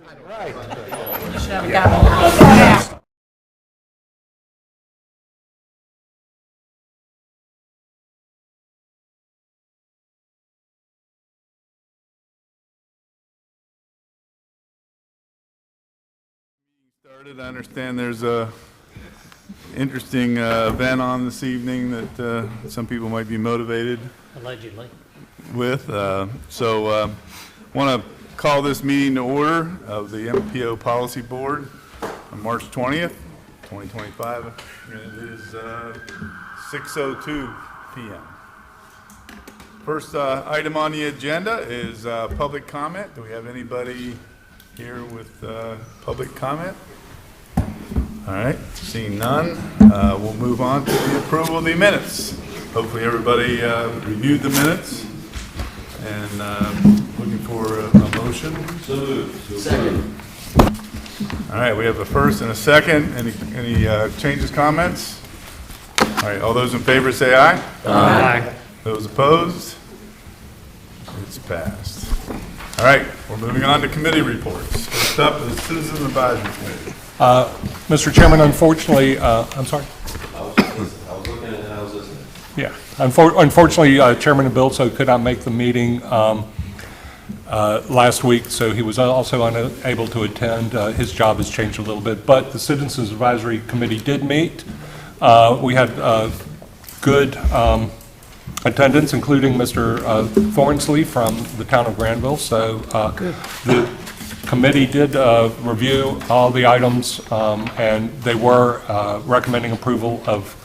Started. I understand there's a interesting event on this evening that some people might be motivated Allegedly. with. So want to call this meeting to order of the MPO Policy Board on March 20th, 2025. And it is 6:02 p.m. First item on the agenda is public comment. Do we have anybody here with public comment? All right, seeing none, we'll move on to the approval of the minutes. Hopefully everybody reviewed the minutes and looking for a motion. So moved. Second. All right, we have a first and a second. Any changes, comments? All right, all those in favor say aye. Aye. Those opposed? It's passed. All right, we're moving on to committee reports. First up is Citizen Advisory Committee. Mr. Chairman, unfortunately, I'm sorry. I was looking at it and I was listening. Yeah, unfortunately, Chairman Abilso could not make the meeting last week, so he was also unable to attend. His job has changed a little bit, but the Citizens Advisory Committee did meet. We had good attendance, including Mr. Thornsley from the town of Granville. So the committee did review all the items, and they were recommending approval of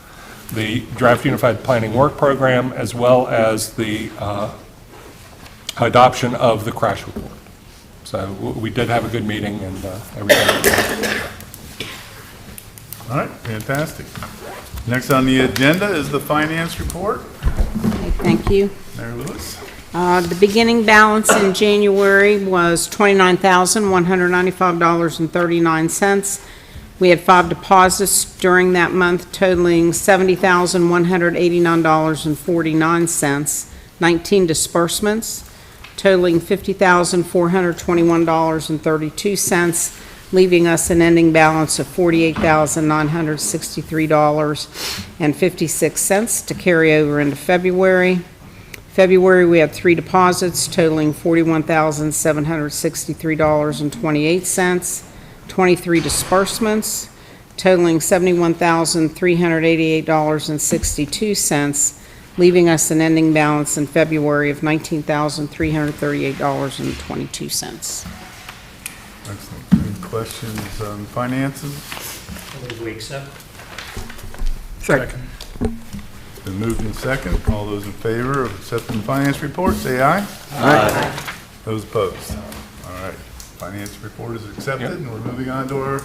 the draft Unified Planning Work Program, as well as the adoption of the crash report. So we did have a good meeting, and everything. All right, fantastic. Next on the agenda is the finance report. Okay, thank you. Mayor Lewis. The beginning balance in January was $29,195.39. We had 5 deposits during that month totaling $70,189.49, 19 disbursements totaling $50,421.32, leaving us an ending balance of $48,963.56 to carry over into February. February, we had 3 deposits totaling $41,763.28, 23 disbursements totaling $71,388.62, leaving us an ending balance in February of $19,338.22. Excellent. Any questions on finances? I move we accept. Second. It's been moved in second. All those in favor of accepting the finance report, say aye. Aye. Those opposed? All right. Finance report is accepted, and we're moving on to our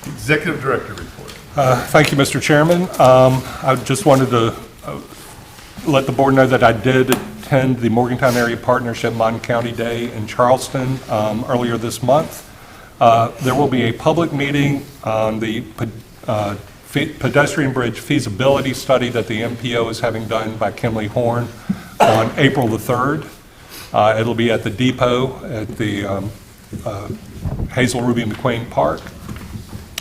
executive director report. Thank you, Mr. Chairman. I just wanted to let the board know that I did attend the Morgantown Area Partnership Mon County Day in Charleston earlier this month. There will be a public meeting on the pedestrian bridge feasibility study that the MPO is having done by Kimley Horn on April the 3rd. It'll be at the depot at the Hazel Ruby McQueen Park.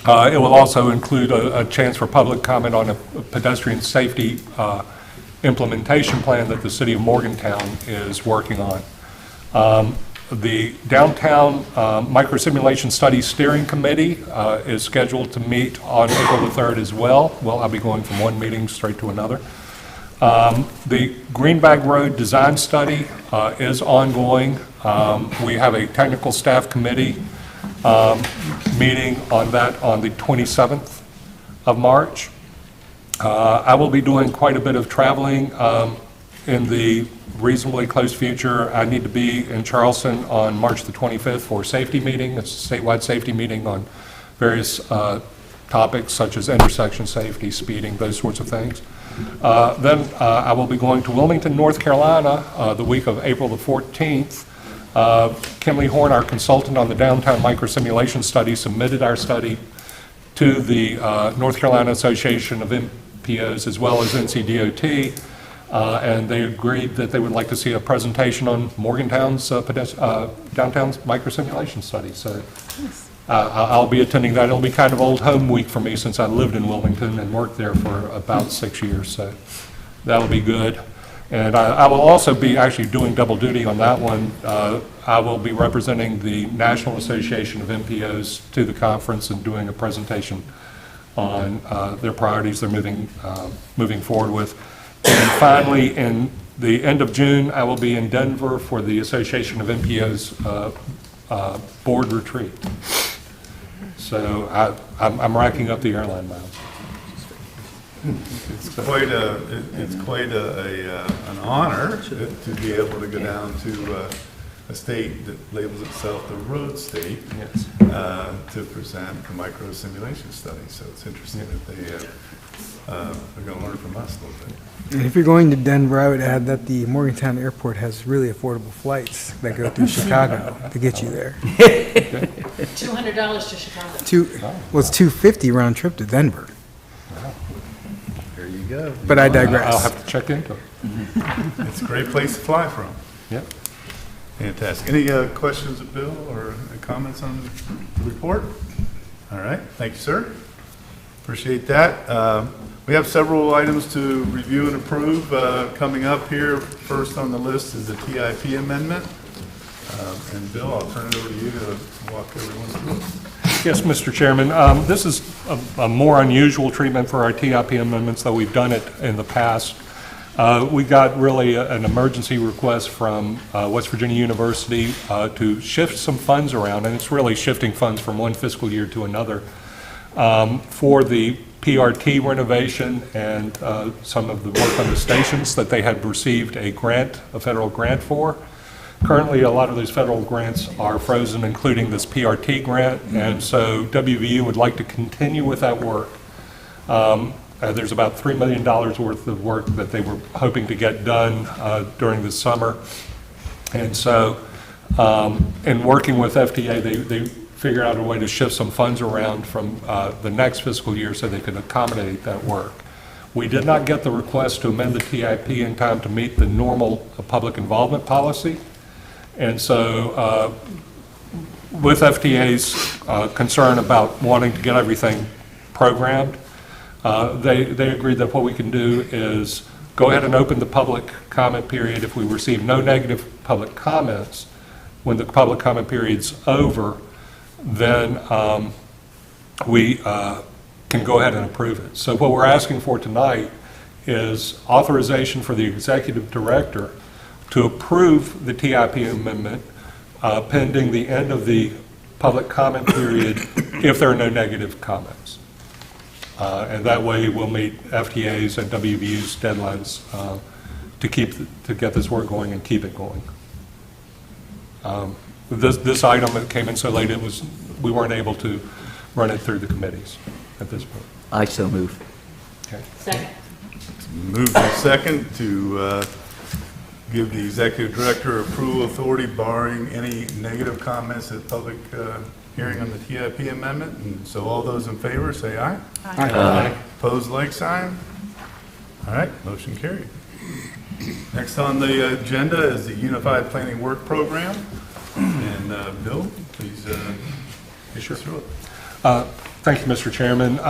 It will also include a chance for public comment on a pedestrian safety implementation plan that the city of Morgantown is working on. The Downtown Microsimulation Studies Steering Committee is scheduled to meet on April the 3rd as well. Well, I'll be going from one meeting straight to another. The Greenbag Road Design Study is ongoing. We have a technical staff committee meeting on that on the 27th of March. I will be doing quite a bit of traveling in the reasonably close future. I need to be in Charleston on March the 25th for a safety meeting. It's a statewide safety meeting on various topics such as intersection safety, speeding, those sorts of things. Then I will be going to Wilmington, North Carolina the week of April the 14th. Kimley Horn, our consultant on the Downtown Microsimulation Study, submitted our study to the North Carolina Association of MPOs as well as NCDOT. and they agreed that they would like to see a presentation on Morgantown's downtown microsimulation study. So I'll be attending that. It'll be kind of old home week for me since I lived in Wilmington and worked there for about 6 years, so that'll be good. And I will also be actually doing double duty on that one. I will be representing the National Association of MPOs to the conference and doing a presentation on their priorities they're moving forward with. And finally, in the end of June, I will be in Denver for the Association of MPOs board retreat. So I'm racking up the airline miles. It's quite an honor to be able to go down to a state that labels itself the road state. Yes. To present the micro simulation study. So it's interesting that they are going to learn from us a little bit. And if you're going to Denver, I would add that the Morgantown Airport has really affordable flights that go through Chicago to get you there. $200 to Chicago. Well, it's $250 round trip to Denver. There you go. But I digress. I'll have to check into it. It's a great place to fly from. Yep. Fantastic. Any questions of Bill or comments on the report? All right. Thank you, sir. Appreciate that. We have several items to review and approve coming up here. First on the list is the TIP amendment. And Bill, I'll turn it over to you to walk everyone through it. Yes, Mr. Chairman. This is a more unusual treatment for our TIP amendments, though we've done it in the past. We got really an emergency request from West Virginia University to shift some funds around, and it's really shifting funds from one fiscal year to another for the PRT renovation and some of the work on the stations that they had received a federal grant for. Currently, a lot of those federal grants are frozen, including this PRT grant, and so WVU would like to continue with that work. There's about $3 million worth of work that they were hoping to get done during the summer. And so in working with FDA, they figured out a way to shift some funds around from the next fiscal year so they could accommodate that work. We did not get the request to amend the TIP in time to meet the normal public involvement policy. And so with FDA's concern about wanting to get everything programmed, they agreed that what we can do is go ahead and open the public comment period. If we receive no negative public comments, when the public comment period's over, then we can go ahead and approve it. So what we're asking for tonight is authorization for the executive director to approve the TIP amendment pending the end of the public comment period if there are no negative comments. And that way we'll meet FTA's and WVU's deadlines to get this work going and keep it going. This item that came in so late, we weren't able to run it through the committees at this point. I so move. Okay. Second. Moved in second to give the executive director approval authority barring any negative comments at public hearing on the TIP amendment. And so all those in favor say aye. Aye. Opposed, like sign. All right, motion carried. Next on the agenda is the Unified Planning Work Program. And Bill, please get us through it. Thank you, Mr. Chairman.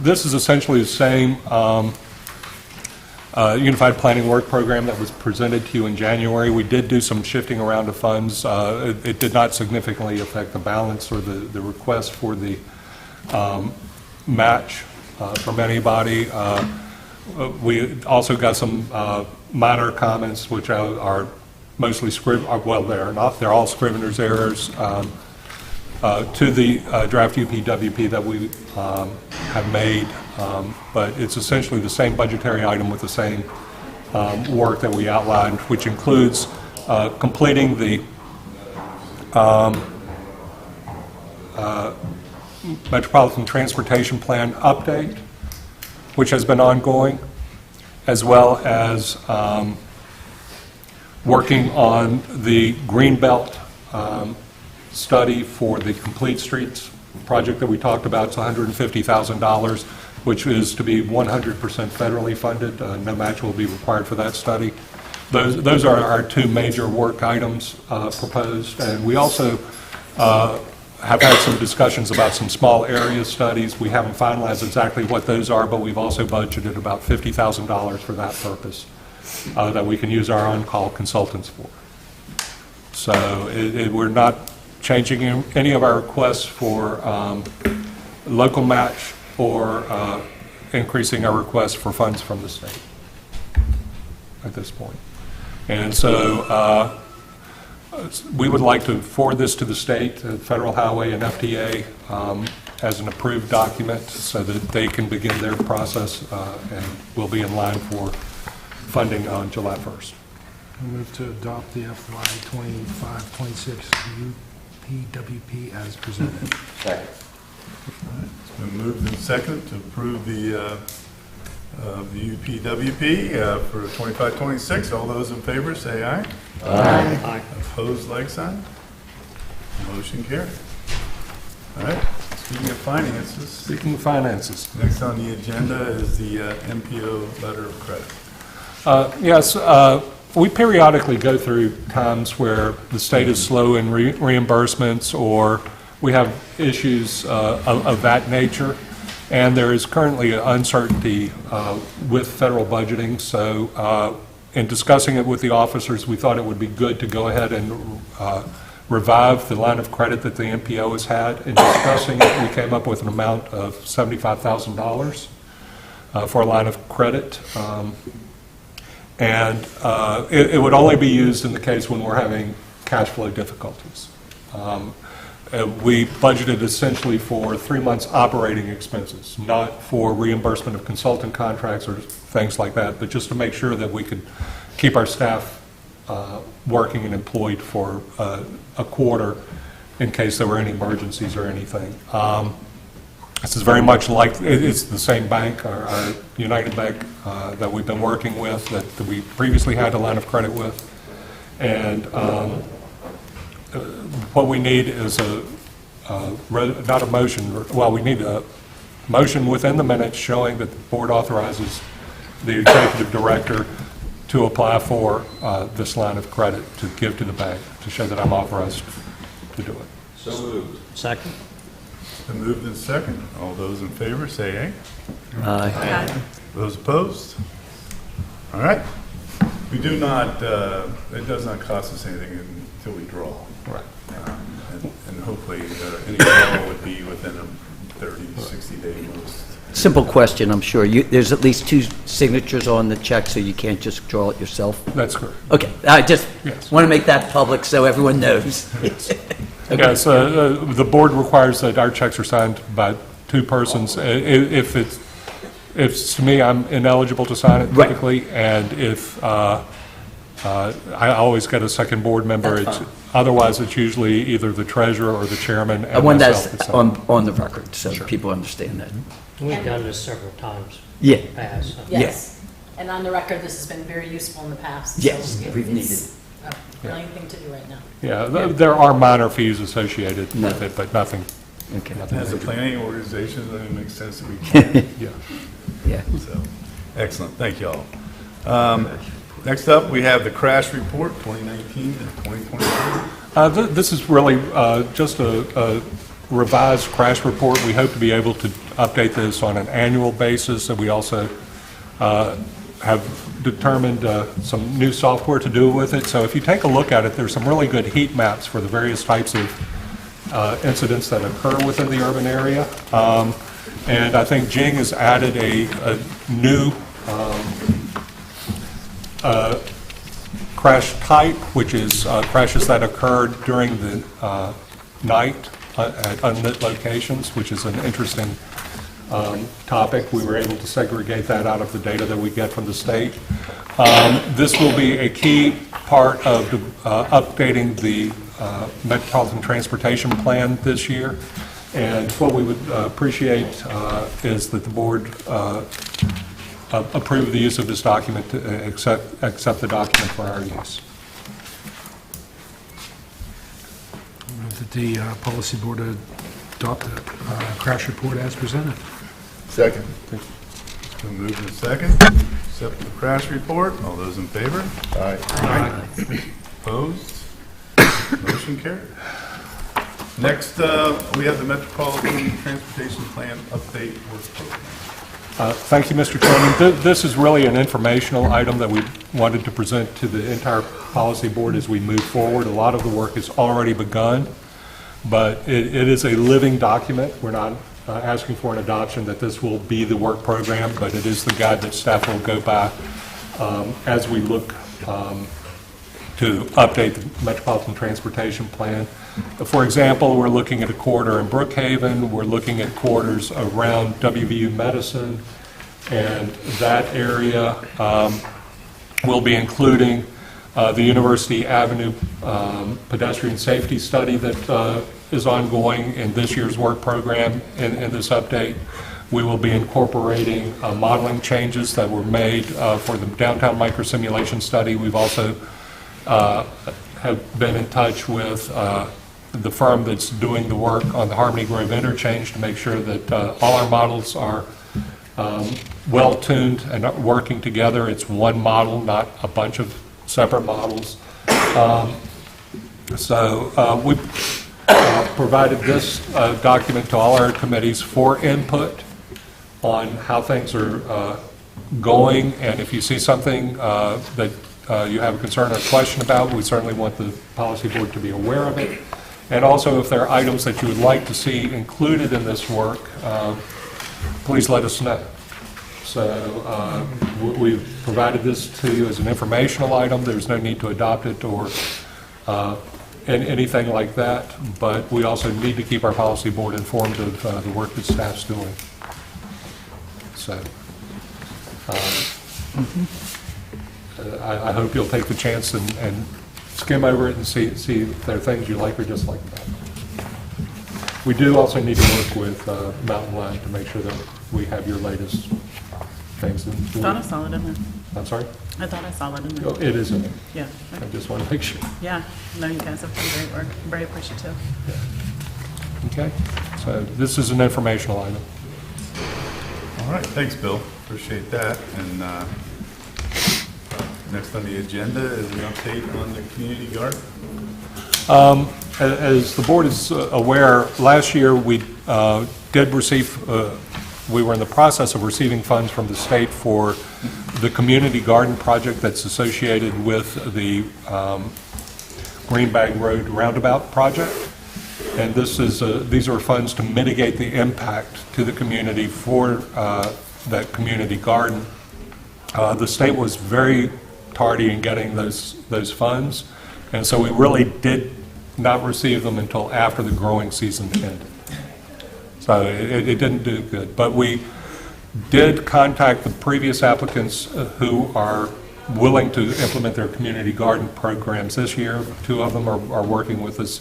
This is essentially the same Unified Planning Work Program that was presented to you in January. We did do some shifting around of funds. It did not significantly affect the balance or the request for the match from anybody. We also got some minor comments, which are mostly well, they're all Scrivener's errors to the draft UPWP that we have made, but it's essentially the same budgetary item with the same work that we outlined, which includes completing the Metropolitan Transportation Plan update, which has been ongoing, as well as working on the Greenbelt study for the Complete Streets project that we talked about. It's $150,000, which is to be 100% federally funded. No match will be required for that study. Those are our two major work items proposed, and we also have had some discussions about some small area studies. We haven't finalized exactly what those are, but we've also budgeted about $50,000 for that purpose that we can use our on-call consultants for. So we're not changing any of our requests for local match or increasing our requests for funds from the state at this point. And so we would like to forward this to the state, Federal Highway and FTA, as an approved document so that they can begin their process and we'll be in line for funding on July 1st. I move to adopt the FY 25-26 UPWP as presented. Second. It's been moved and seconded to approve the UPWP for 25-26. All those in favor, say aye. Aye. Opposed, like sign. Motion carried. All right, speaking of finances, Speaking of finances. next on the agenda is the MPO letter of credit. Yes, we periodically go through times where the state is slow in reimbursements or we have issues of that nature, and there is currently uncertainty with federal budgeting. So in discussing it with the officers, we thought it would be good to go ahead and revive the line of credit that the MPO has had. In discussing it, we came up with an amount of $75,000 for a line of credit. And it would only be used in the case when we're having cash flow difficulties. We budgeted essentially for 3 months operating expenses, not for reimbursement of consultant contracts or things like that, but just to make sure that we could keep our staff working and employed for a quarter in case there were any emergencies or anything. This is very much like, it's the same bank, our United Bank that we've been working with, that we previously had a line of credit with. And what we need is not a motion, well, we need a motion within the minutes showing that the board authorizes the executive director to apply for this line of credit to give to the bank, to show that I'm authorized to do it. So moved. Second? Been moved and seconded. All those in favor, say aye. Aye. Those opposed? All right. We do not, it does not cost us anything until we draw. Right. And hopefully, any draw would be within a 30, 60-day most. Simple question, I'm sure. There's at least 2 signatures on the check, so you can't just draw it yourself? That's correct. Okay, I just Yes. want to make that public so everyone knows. Yes. Yes, the board requires that our checks are signed by 2 persons. If it's to me, I'm ineligible to sign it Right. typically, and if I always get a second board member. That's fine. Otherwise, it's usually either the treasurer or the chairman I and want myself. that that sign. on the record, so people understand that. We've done this several times Yeah, in the past. so. Yes. And on the record, this has been very useful in the past. so Yes, we've it's a brilliant thing to do right now. Yeah, there are minor fees associated with it, but nothing. okay, As a planning organization, it makes sense that we can. Yeah. yeah. So, excellent. Thank you all. Next up, we have the crash report, 2019 and 2023. This is really just a revised crash report. We hope to be able to update this on an annual basis, and we also have determined some new software to do with it. So if you take a look at it, there's some really good heat maps for the various types of incidents that occur within the urban area. And I think Jing has added a new crash type, which is crashes that occurred during the night at unlit locations, which is an interesting topic. We were able to segregate that out of the data that we get from the state. This will be a key part of updating the Metropolitan Transportation Plan this year. And what we would appreciate is that the board approve the use of this document, accept the document for our use. I move that the policy board adopt the crash report as presented. Second. Been moved and second. Accept the crash report. All those in favor? Aye. Opposed? Motion carried. Next, we have the Metropolitan Transportation Plan Update Work Program. Thank you, Mr. Chairman. This is really an informational item that we wanted to present to the entire policy board as we move forward. A lot of the work has already begun, but it is a living document. We're not asking for an adoption that this will be the work program, but it is the guide that staff will go by as we look to update the Metropolitan Transportation Plan. For example, we're looking at a corridor in Brookhaven. We're looking at corridors around WVU Medicine, and that area will be including the University Avenue pedestrian safety study that is ongoing in this year's work program. In this update, we will be incorporating modeling changes that were made for the downtown microsimulation study. We've also have been in touch with the firm that's doing the work on the Harmony Grove interchange to make sure that all our models are well-tuned and working together. It's one model, not a bunch of separate models. We provided this document to all our committees for input on how things are going, and if you see something that you have a concern or question about, we certainly want the policy board to be aware of it. And also, if there are items that you would like to see included in this work, please let us know. So we've provided this to you as an informational item. There's no need to adopt it or anything like that, but we also need to keep our policy board informed of the work that staff's doing. So I hope you'll take the chance and skim over it and see if there are things you like or dislike about it. We do also need to work with Mountain Line to make sure that we have your latest things. I thought I saw it in there. I'm sorry? I thought I saw it in there. Oh, it is in there. Yeah. I just want to make sure. Yeah. No, you guys have done great work. I'm very appreciative. Okay. So this is an informational item. All right, thanks, Bill. Appreciate that. And next on the agenda is an update on the community garden. As the board is aware, last year we did receive, we were in the process of receiving funds from the state for the community garden project that's associated with the Green Bag Road roundabout project. And these are funds to mitigate the impact to the community for that community garden. The state was very tardy in getting those funds, and so we really did not receive them until after the growing season ended. So it didn't do good. But we did contact the previous applicants who are willing to implement their community garden programs this year. 2 of them are working with us.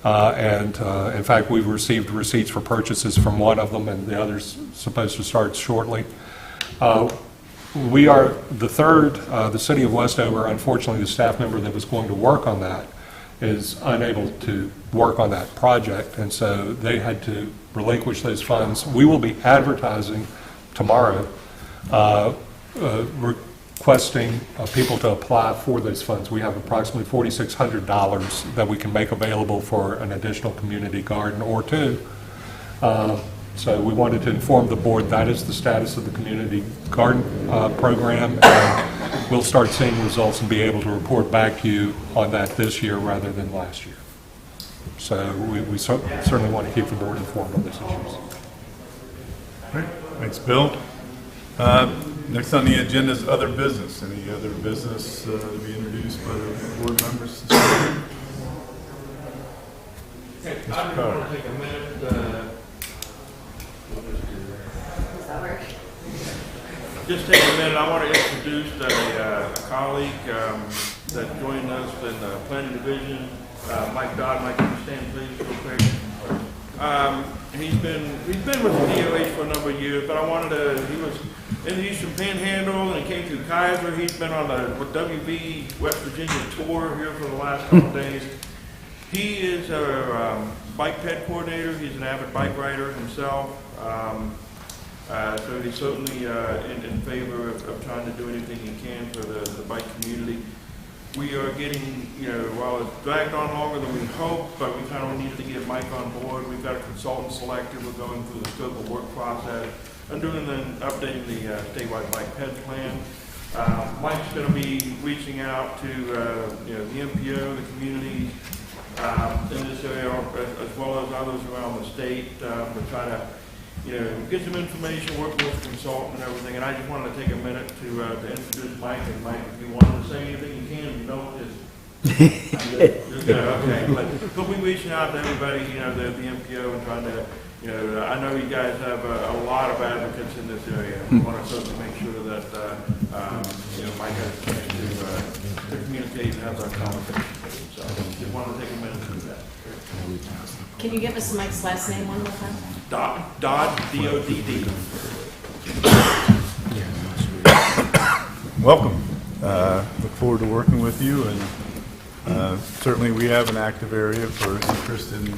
In fact, we've received receipts for purchases from 1 of them, and the other's supposed to start shortly. We are the third, the city of Westover. Unfortunately, the staff member that was going to work on that is unable to work on that project, and so they had to relinquish those funds. We will be advertising tomorrow, requesting people to apply for those funds. We have approximately $4,600 that we can make available for an additional community garden or 2. So we wanted to inform the board that is the status of the community garden program, and we'll start seeing results and be able to report back to you on that this year rather than last year. So we certainly want to keep the board informed on these issues. All right, thanks, Bill. Next on the agenda is other business. Any other business to be introduced by the board members? Mr. Carter. Take a minute. Just take a minute. I want to introduce a colleague that joined us in the planning division, Mike Dodd. Mike, can you stand, please, real quick? He's been with the DOH for a number of years, but he was in the Eastern Panhandle and he came through Kaiser. He's been on the WV West Virginia tour here for the last couple of days. He is a bike ped coordinator. He's an avid bike rider himself. So he's certainly in favor of trying to do anything he can for the bike community. We are getting, while it's dragged on longer than we hoped, but we kind of needed to get Mike on board. We've got a consultant selected. We're going through the scope of work process and updating the statewide bike ped plan. Mike's going to be reaching out to, the MPO, the communities in this area, as well as others around the state, to try to, get some information, work with a consultant and everything. And I just wanted to take a minute to introduce Mike. And Mike, if you wanted to say anything, you can. Okay. But we'll be reaching out to everybody, the MPO, and trying to, I know you guys have a lot of advocates in this area. We want to certainly make sure that, Mike has a chance to communicate and have that conversation. So just wanted to take a minute to do that. Can you give us Mike's last name one more time? Dodd, D-O-D-D. Welcome. Look forward to working with you, and certainly we have an active area for interest in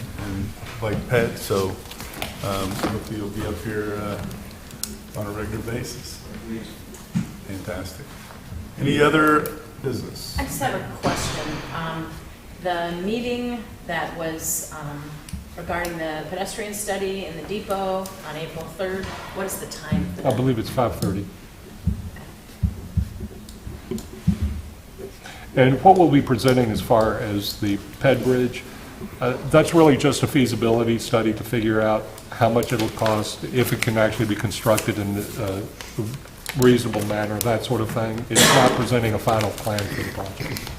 bike ped, so hopefully you'll be up here on a regular basis. Fantastic. Any other business? I just have a question. The meeting that was regarding the pedestrian study in the depot on April 3rd, what is the time for I that? believe it's 5:30. And what we'll be presenting as far as the PED bridge, that's really just a feasibility study to figure out how much it'll cost, if it can actually be constructed in a reasonable manner, that sort of thing. It's not presenting a final plan for the project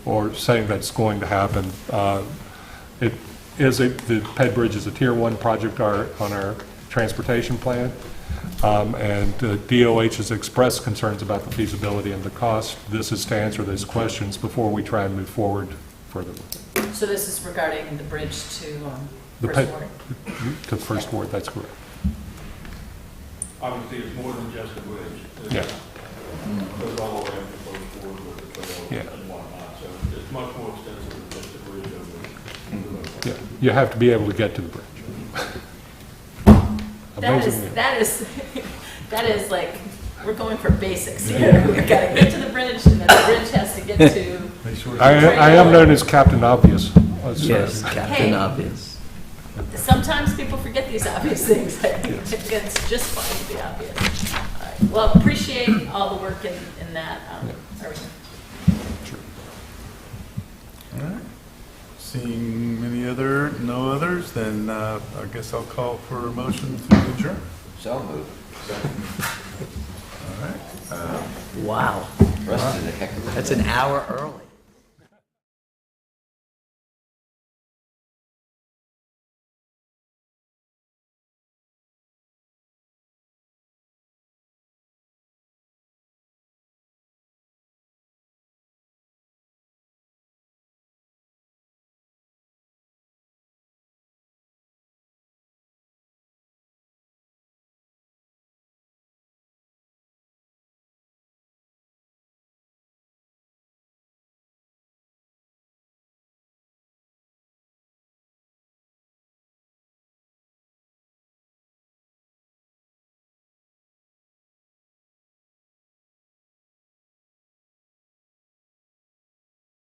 or saying that's going to happen. The PED bridge is a Tier 1 project on our transportation plan. And DOH has expressed concerns about the feasibility and the cost. This is to answer those questions before we try and move forward further with it. So this is regarding the bridge to The First PED Ward? To First Ward, that's correct. Obviously, it's more than just a bridge. Yeah. Goes all the way up to First Ward with the trail and whatnot, so it's much more extensive than just a bridge over. Yeah, you have to be able to get to the bridge. Amazingly. That is like, we're going for basics here. We've got to get to the bridge, and then the bridge has to get to. I am known as Captain Obvious. Yes, Captain Hey. Obvious. Sometimes people forget these obvious things. I think it's just fine to be obvious. All right. Well, appreciate all the work in that. Everything. All right. Seeing no others, then I guess I'll call for a motion to adjourn. So moved. All right. Wow. Rusted a heck of a That's an hour early.